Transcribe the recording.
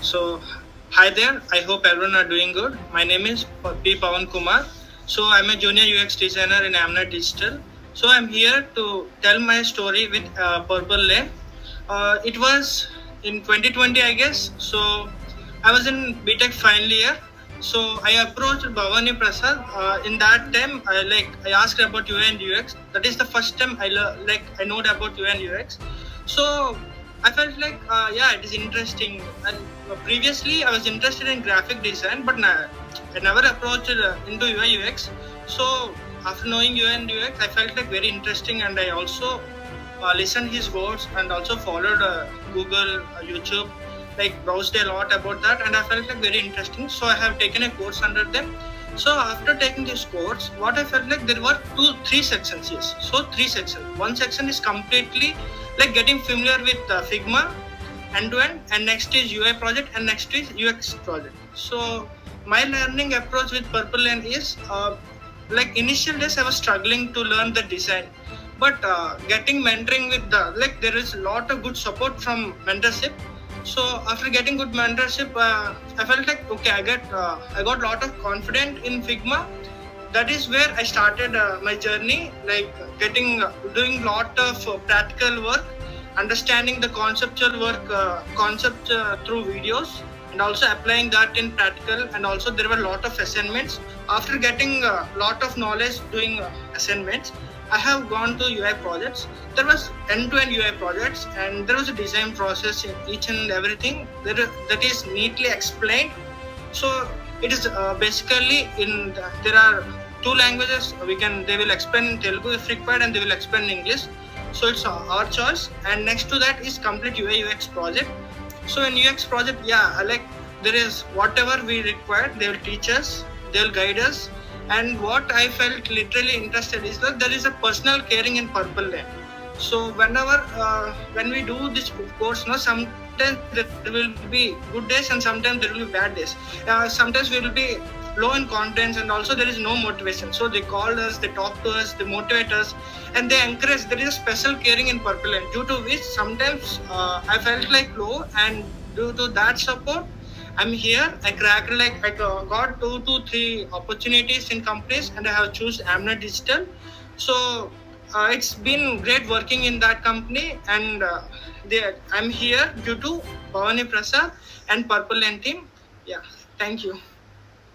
So, hi there. I hope everyone are doing good. My name is Pawan Kumar. So, I'm a junior UX designer in Ament Digital. So, I'm here to tell my story with PurpleLane. It was in 2020, I guess. So, I was in BTech final year. So, I approached Bhavani Prasad. In that time, I asked about UI and UX. That is the first time I know about UI and UX. So I felt like, yeah, it is interesting. And previously, I was interested in graphic design, but I never approached into UI UX. So after knowing UI and UX, I felt like very interesting, and I also listened his words and also followed Google, YouTube, like browsed a lot about that, and I felt like very interesting. So I have taken a course under them. So after taking this course, what I felt like there were three sections. Yes, so three sections. One section is completely like getting familiar with Figma end to end, and next is UI project, and next is UX project. So my learning approach with PurpleLane is like initial days I was struggling to learn the design, but getting mentoring with there is a lot of good support from mentorship. So after getting good mentorship, I felt like okay, I got a lot of confidence in Figma. That is where I started my journey, like doing lot of practical work, understanding the conceptual work, concept through videos, and also applying that in practical. And also there were a lot of assignments. After getting a lot of knowledge doing assignments, I have gone to UI projects. There was end-to-end UI projects, and there was a design process in each and everything that is neatly explained. So it is basically there are two languages. They will explain in Telugu if required, and they will explain in English. So it's our choice. And next to that is complete UI UX project. So in UX project, yeah, there is whatever we require, they will teach us, they will guide us. And what I felt literally interested is that there is a personal caring in PurpleLane. So when we do this course, sometimes there will be good days and sometimes there will be bad days. Sometimes we will be low in confidence, and also there is no motivation. So they call us, they talk to us, they motivate us, and they encourage. There is a special caring in PurpleLane, due to which sometimes I felt like low, and due to that support, I'm here. I got 2 to 3 opportunities in companies, and I have chosen Ament Digital. So it's been great working in that company, and I'm here due to Bhavani Prasad and PurpleLane team. Yeah, thank you.